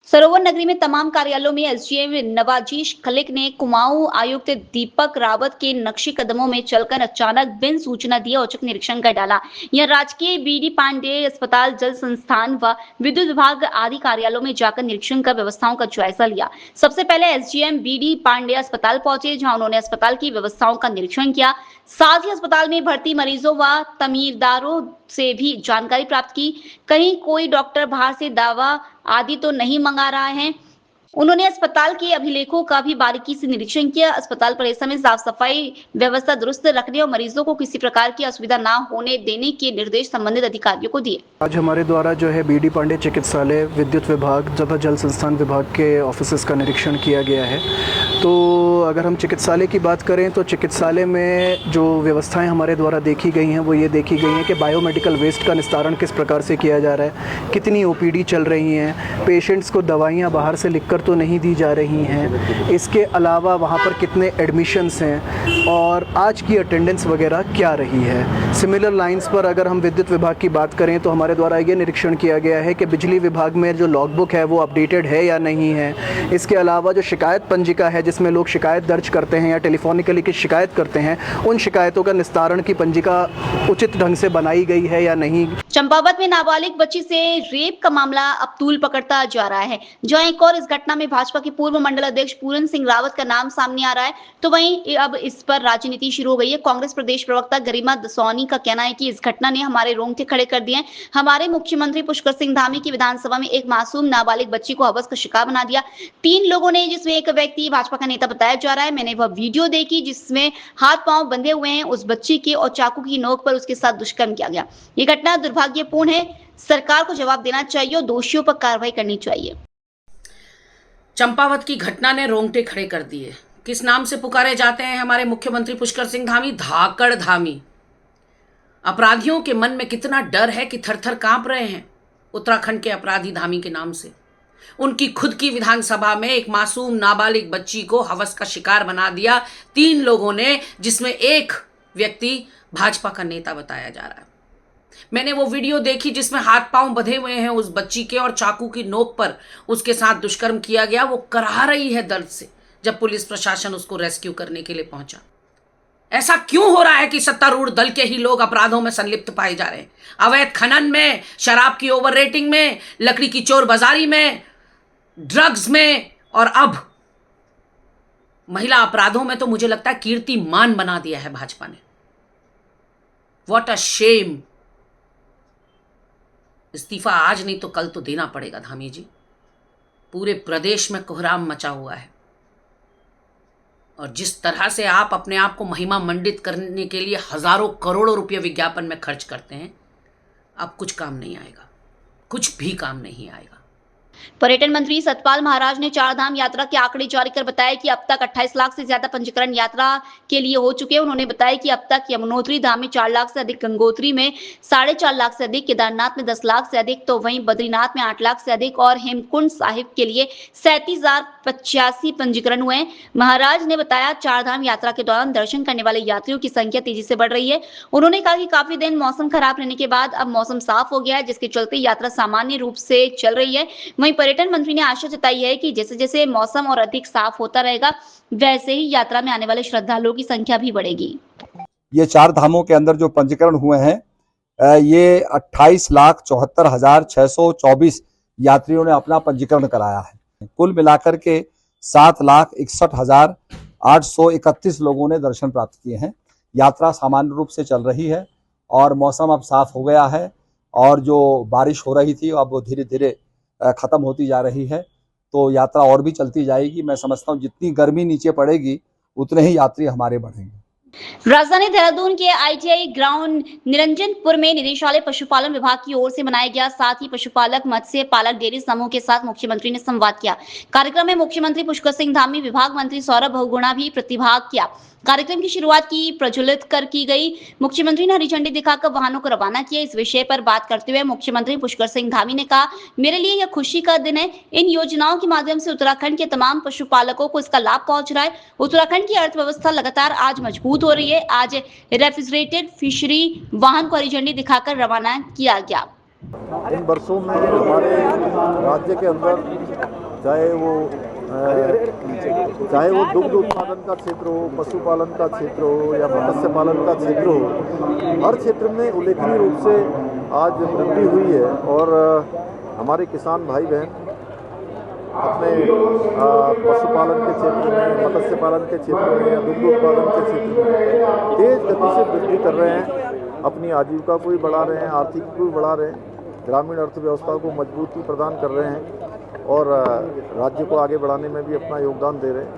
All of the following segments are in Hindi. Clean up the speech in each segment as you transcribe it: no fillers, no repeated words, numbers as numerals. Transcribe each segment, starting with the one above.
सरोवर नगरी में तमाम कार्यालयों में एसडीएम नवाजीश खलिक ने कुमाऊं आयुक्त दीपक रावत के नक्शे कदमों में चलकर अचानक बिन सूचना दिए औचक निरीक्षण कर डाला। यह राजकीय बीडी पांडे अस्पताल, जल संस्थान व विद्युत विभाग आदि कार्यालयों में जाकर निरीक्षण कर व्यवस्थाओं का जायजा लिया। सबसे पहले एसडीएम बीडी पांडे अस्पताल पहुंचे, जहां उन्होंने अस्पताल की व्यवस्थाओं का निरीक्षण किया। साथ ही अस्पताल में भर्ती मरीजों व तमीरदारों से भी जानकारी प्राप्त की। कहीं कोई डॉक्टर बाहर से दवा आदि तो नहीं मंगा रहा है। उन्होंने अस्पताल के अभिलेखों का भी बारीकी से निरीक्षण किया। अस्पताल परिसर में साफ सफाई व्यवस्था दुरुस्त रखने और मरीजों को किसी प्रकार की असुविधा ना होने देने के निर्देश संबंधित अधिकारियों को दिए। आज हमारे द्वारा जो है बीडी पांडे चिकित्सालय, विद्युत विभाग तथा जल संस्थान विभाग के ऑफिसेस का निरीक्षण किया गया है। तो अगर हम चिकित्सालय की बात करें तो चिकित्सालय में जो व्यवस्थाएं हमारे द्वारा देखी गई हैं वो ये देखी गई हैं कि बायोमेडिकल वेस्ट का निस्तारण किस प्रकार से किया जा रहा है, कितनी ओपीडी चल रही हैं, पेशेंट्स को दवाइयाँ बाहर से लिखकर तो नहीं दी जा रही हैं, इसके अलावा वहाँ पर कितने एडमिशन्स हैं और आज की अटेंडेंस वगैरह क्या रही है। सिमिलर लाइंस पर अगर हम विद्युत विभाग की बात करें तो हमारे द्वारा ये निरीक्षण किया गया है कि बिजली विभाग में जो लॉगबुक है वो अपडेटेड है या नहीं है। इसके अलावा जो शिकायत पंजिका है जिसमें लोग शिकायत दर्ज करते हैं या टेलीफोनिकली की शिकायत करते हैं, उन शिकायतों का निस्तारण की पंजिका उचित ढंग से बनाई गई है या नहीं। चंपावत में नाबालिग बच्ची से रेप का मामला अब तूल पकड़ता जा रहा है। जहां एक और इस घटना में भाजपा के पूर्व मंडल अध्यक्ष पूरन सिंह रावत का नाम सामने आ रहा है, तो वहीं अब इस पर राजनीति शुरू हो गई है। कांग्रेस प्रदेश प्रवक्ता गरिमा दसौनी का कहना है कि इस घटना ने हमारे रोंगटे खड़े कर दिए हैं। हमारे मुख्यमंत्री पुष्कर सिंह धामी की विधानसभा में एक मासूम नाबालिग बच्ची को हवस का शिकार बना दिया। 3 लोगों ने, जिसमें एक व्यक्ति भाजपा का नेता बताया जा रहा है। मैंने वह वीडियो देखी जिसमें हाथ पांव बंधे हुए हैं उस बच्ची के और चाकू की नोक पर उसके साथ दुष्कर्म किया गया। ये घटना दुर्भाग्यपूर्ण है। सरकार को जवाब देना चाहिए और दोषियों पर कार्रवाई करनी चाहिए। चंपावत की घटना ने रोंगटे खड़े कर दिए। किस नाम से पुकारे जाते हैं हमारे मुख्यमंत्री पुष्कर सिंह धामी? धाकड़ धामी। अपराधियों के मन में कितना डर है कि थर-थर कांप रहे हैं उत्तराखंड के अपराधी धामी के नाम से। उनकी खुद की विधानसभा में एक मासूम नाबालिग बच्ची को हवस का शिकार बना दिया 3 लोगों ने, जिसमें एक व्यक्ति भाजपा का नेता बताया जा रहा है। मैंने वो वीडियो देखी जिसमें हाथ पांव बंधे हुए हैं उस बच्ची के और चाकू की नोक पर उसके साथ दुष्कर्म किया गया। वो कराह रही है दर्द से जब पुलिस प्रशासन उसको रेस्क्यू करने के लिए पहुंचा। ऐसा क्यों हो रहा है कि सत्तारूढ़ दल के ही लोग अपराधों में संलिप्त पाए जा रहे हैं? अवैध खनन में, शराब की ओवर रेटिंग में, लकड़ी की चोर बाजारी में, ड्रग्स में और अब महिला अपराधों में तो मुझे लगता है कीर्तिमान बना दिया है भाजपा ने। What a shame. इस्तीफा आज नहीं तो कल तो देना पड़ेगा धामी जी। पूरे प्रदेश में कोहराम मचा हुआ है और जिस तरह से आप अपने आप को महिमा मंडित करने के लिए हजारों करोड़ों रुपये विज्ञापन में खर्च करते हैं, अब कुछ काम नहीं आएगा, कुछ भी काम नहीं आएगा। पर्यटन मंत्री सतपाल महाराज ने चारधाम यात्रा के आंकड़े जारी कर बताया कि अब तक 28 लाख से ज्यादा पंजीकरण यात्रा के लिए हो चुके हैं। उन्होंने बताया कि अब तक यमुनोत्री धाम में 4 लाख से अधिक, गंगोत्री में 4.5 लाख से अधिक, केदारनाथ में 10 लाख से अधिक, तो वहीं बद्रीनाथ में 8 लाख से अधिक और हेमकुंड साहिब के लिए 37,085 पंजीकरण हुए हैं। महाराज ने बताया चारधाम यात्रा के दौरान दर्शन करने वाले यात्रियों की संख्या तेजी से बढ़ रही है। उन्होंने कहा कि काफी दिन मौसम खराब रहने के बाद अब मौसम साफ हो गया है, जिसके चलते यात्रा सामान्य रूप से चल रही है। वहीं पर्यटन मंत्री ने आशा जताई है कि जैसे जैसे मौसम और अधिक साफ होता रहेगा वैसे ही यात्रा में आने वाले श्रद्धालुओं की संख्या भी बढ़ेगी। ये 4 धामों के अंदर जो पंजीकरण हुए हैं ये 28,74,624 यात्रियों ने अपना पंजीकरण कराया है। कुल मिलाकर के 7,61,831 लोगों ने दर्शन प्राप्त किए हैं। यात्रा सामान्य रूप से चल रही है और मौसम अब साफ हो गया है और जो बारिश हो रही थी अब वो धीरे धीरे खत्म होती जा रही है, तो यात्रा और भी चलती जाएगी। मैं समझता हूँ जितनी गर्मी नीचे पड़ेगी उतने ही यात्री हमारे बढ़ेंगे। राजधानी देहरादून के आईटीआई ग्राउंड निरंजनपुर में निदेशालय पशुपालन विभाग की ओर से मनाया गया। साथ ही पशुपालक, मत्स्य पालक, डेयरी समूह के साथ मुख्यमंत्री ने संवाद किया। कार्यक्रम में मुख्यमंत्री पुष्कर सिंह धामी, विभाग मंत्री सौरभ बहुगुणा भी प्रतिभाग किया। कार्यक्रम की शुरुआत की प्रज्वलित कर की गई। मुख्यमंत्री ने हरी झंडी दिखाकर वाहनों को रवाना किया। इस विषय पर बात करते हुए मुख्यमंत्री पुष्कर सिंह धामी ने कहा, मेरे लिए यह खुशी का दिन है। इन योजनाओं के माध्यम से उत्तराखंड के तमाम पशुपालकों को इसका लाभ पहुंच रहा है। उत्तराखंड की अर्थव्यवस्था लगातार आज मजबूत हो रही है। आज रेफ्रिजरेटेड फिशरी वाहन को हरी झंडी दिखाकर रवाना किया गया। इन वर्षों में हमारे राज्य के अंदर चाहे वो दुग्ध उत्पादन का क्षेत्र हो, पशुपालन का क्षेत्र हो या मत्स्य पालन का क्षेत्र हो, हर क्षेत्र में उल्लेखनीय रूप से आज वृद्धि हुई है। और हमारे किसान भाई बहन अपने पशुपालन के क्षेत्र में, मत्स्य पालन के क्षेत्र में या दुग्ध उत्पादन के क्षेत्र में तेज गति से वृद्धि कर रहे हैं, अपनी आजीविका को भी बढ़ा रहे हैं, आर्थिक को भी बढ़ा रहे हैं, ग्रामीण अर्थव्यवस्था को मजबूती प्रदान कर रहे हैं और राज्य को आगे बढ़ाने में भी अपना योगदान दे रहे हैं।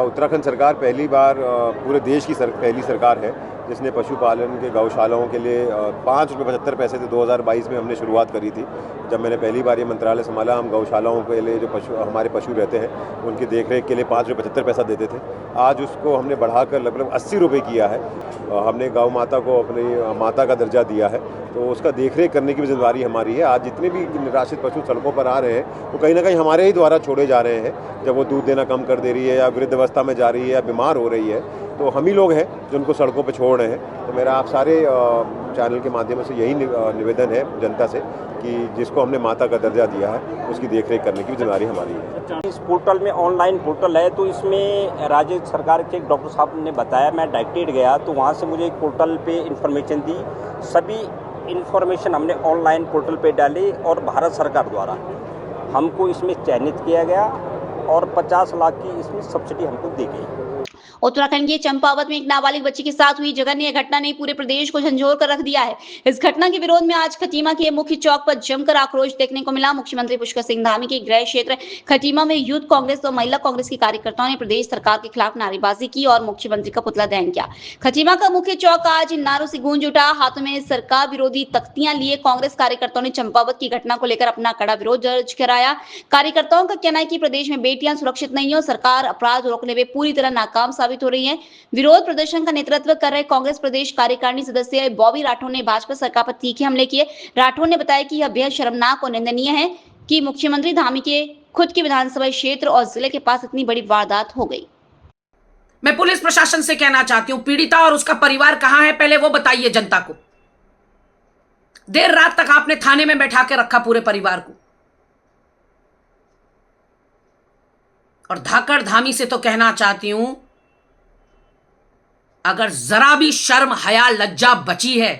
उत्तराखंड सरकार पहली बार पूरे देश की पहली सरकार है जिसने पशुपालन के गौशालाओं के लिए 5 रुपये 75 पैसे से 2022 में हमने शुरुआत करी थी। जब मैंने पहली बार ये मंत्रालय संभाला, हम गौशालाओं के लिए जो हमारे पशु रहते हैं उनकी देखरेख के लिए 5 रुपये 75 पैसा देते थे। आज उसको हमने बढ़ाकर लगभग 80 रुपये किया है। हमने गौ माता को अपनी माता का दर्जा दिया है, तो उसका देखरेख करने की भी जिम्मेदारी हमारी है। आज जितने भी निराश्रित पशु सड़कों पर आ रहे हैं वो कहीं ना कहीं हमारे ही द्वारा छोड़े जा रहे हैं। जब वो दूध देना कम कर दे रही है या वृद्धावस्था में जा रही है या बीमार हो रही है, तो हम ही लोग हैं जो उनको सड़कों पर छोड़ रहे हैं। तो मेरा आप सारे चैनल के माध्यम से यही निवेदन है जनता से कि जिसको हमने माता का दर्जा दिया है उसकी देखरेख करने की जिम्मेदारी हमारी है। इस पोर्टल में ऑनलाइन पोर्टल है, तो इसमें राज्य सरकार के एक डॉक्टर साहब ने बताया, मैं डायरेक्टेड गया तो वहाँ से मुझे एक पोर्टल पे इन्फॉर्मेशन दी। सभी इन्फॉर्मेशन हमने ऑनलाइन पोर्टल पे डाली और भारत सरकार द्वारा हमको इसमें चयनित किया गया और 50 लाख की इसमें सब्सिडी हमको दी गई। उत्तराखंड के चंपावत में एक नाबालिग बच्ची के साथ हुई जघन्य घटना ने पूरे प्रदेश को झंझोर कर रख दिया है। इस घटना के विरोध में आज खटीमा के मुख्य चौक पर जमकर आक्रोश देखने को मिला। मुख्यमंत्री पुष्कर सिंह धामी के गृह क्षेत्र खटीमा में यूथ कांग्रेस और महिला कांग्रेस के कार्यकर्ताओं ने प्रदेश सरकार के खिलाफ नारेबाजी की और मुख्यमंत्री का पुतला दहन किया। खटीमा का मुख्य चौक आज इन नारों से गूंज उठा। हाथों में सरकार विरोधी तख्तियां लिए कांग्रेस कार्यकर्ताओं ने चंपावत की घटना को लेकर अपना कड़ा विरोध दर्ज कराया। कार्यकर्ताओं का कहना है कि प्रदेश में बेटियां सुरक्षित नहीं है और सरकार अपराध रोकने में पूरी तरह नाकाम साबित हो रही है। विरोध प्रदर्शन का नेतृत्व कर रहे कांग्रेस प्रदेश कार्यकारिणी सदस्य बॉबी राठौर ने भाजपा सरकार पर तीखे हमले किए। राठौर ने बताया कि यह बेहद शर्मनाक और निंदनीय है कि मुख्यमंत्री धामी के खुद के विधानसभा क्षेत्र और जिले के पास इतनी बड़ी वारदात हो गई। मैं पुलिस प्रशासन से कहना चाहती हूं, पीड़िता और उसका परिवार कहां है पहले वो बताइए जनता को। देर रात तक आपने थाने में बैठा के रखा पूरे परिवार को। और धाकड़ धामी से तो कहना चाहती हूं, अगर जरा भी शर्म हया लज्जा बची है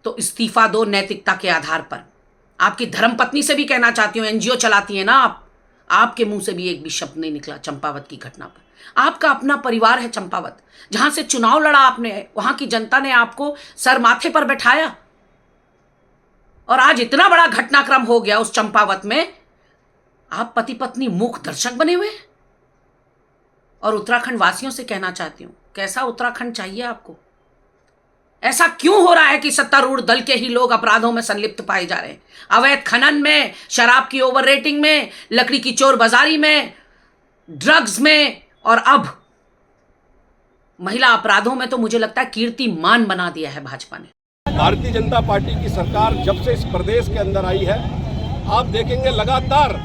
तो इस्तीफा दो नैतिकता के आधार पर। आपकी धर्मपत्नी से भी कहना चाहती हूं, एनजीओ चलाती है ना आप, आपके मुंह से भी एक भी शब्द नहीं निकला चंपावत की घटना पर। आपका अपना परिवार है चंपावत, जहां से चुनाव लड़ा आपने, वहां की जनता ने आपको सर माथे पर बैठाया और आज इतना बड़ा घटनाक्रम हो गया उस चंपावत में, आप पति पत्नी मूक दर्शक बने हुए। और उत्तराखंड वासियों से कहना चाहती हूं, कैसा उत्तराखंड चाहिए आपको? ऐसा क्यों हो रहा है कि सत्तारूढ़ दल के ही लोग अपराधों में संलिप्त पाए जा रहे हैं? अवैध खनन में, शराब की ओवर रेटिंग में, लकड़ी की चोर बाजारी में, ड्रग्स में और अब महिला अपराधों में तो मुझे लगता है कीर्तिमान बना दिया है भाजपा ने। भारतीय जनता पार्टी की सरकार जब से इस प्रदेश के अंदर आई है, आप देखेंगे लगातार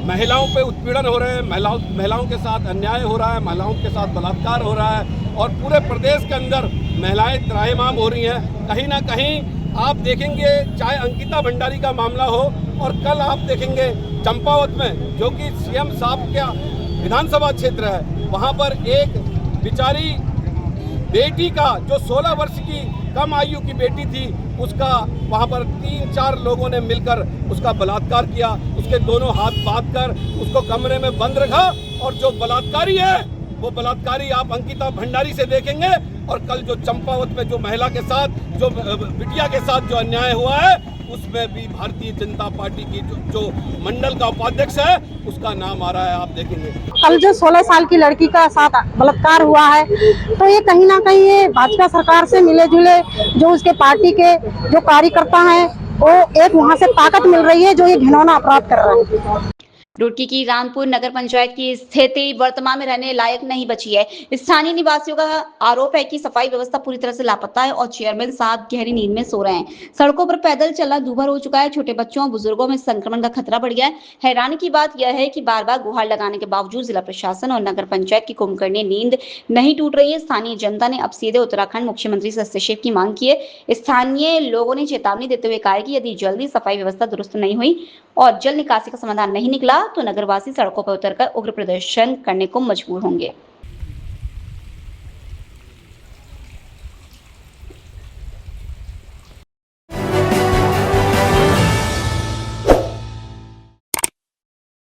महिलाओं पे उत्पीड़न हो रहे हैं, महिलाओं के साथ अन्याय हो रहा है, महिलाओं के साथ बलात्कार हो रहा है और पूरे प्रदेश के अंदर महिलाएं त्राहिमाम हो रही हैं। कहीं ना कहीं आप देखेंगे, चाहे अंकिता भंडारी का मामला हो और कल आप देखेंगे चंपावत में, जो कि सीएम साहब का विधानसभा क्षेत्र है, वहाँ पर एक बेचारी बेटी का, जो 16 वर्ष की कम आयु की बेटी थी, उसका वहाँ पर 3-4 लोगों ने मिलकर उसका बलात्कार किया। उसके दोनों हाथ बांधकर उसको कमरे में बंद रखा और जो बलात्कारी है वो बलात्कारी आप अंकिता भंडारी से देखेंगे। और कल जो चंपावत में जो महिला के साथ, जो बिटिया के साथ जो अन्याय हुआ है, उसमें भी भारतीय जनता पार्टी की जो मंडल का उपाध्यक्ष है उसका नाम आ रहा है, आप देखेंगे। कल जो 16 साल की लड़की का साथ बलात्कार हुआ है, तो ये कहीं ना कहीं ये भाजपा सरकार से मिले जुले जो उसके पार्टी के जो कार्यकर्ता हैं, वो एक वहाँ से ताकत मिल रही है जो ये घिनौना अपराध कर रहे हैं। रुड़की की रामपुर नगर पंचायत की स्थिति वर्तमान में रहने लायक नहीं बची है। स्थानीय निवासियों का आरोप है कि सफाई व्यवस्था पूरी तरह से लापता है और चेयरमैन साहब गहरी नींद में सो रहे हैं। सड़कों पर पैदल चलना दूभर हो चुका है। छोटे बच्चों और बुजुर्गों में संक्रमण का खतरा बढ़ गया है। हैरानी की बात यह है कि बार बार गुहार लगाने के बावजूद जिला प्रशासन और नगर पंचायत की कुंभकर्णी नींद नहीं टूट रही है। स्थानीय जनता ने अब सीधे उत्तराखंड मुख्यमंत्री से हस्तक्षेप की मांग की है। स्थानीय लोगों ने चेतावनी देते हुए कहा है कि यदि जल्दी सफाई व्यवस्था दुरुस्त नहीं हुई और जल निकासी का समाधान नहीं निकला तो नगरवासी सड़कों पर उतरकर उग्र प्रदर्शन करने को मजबूर होंगे।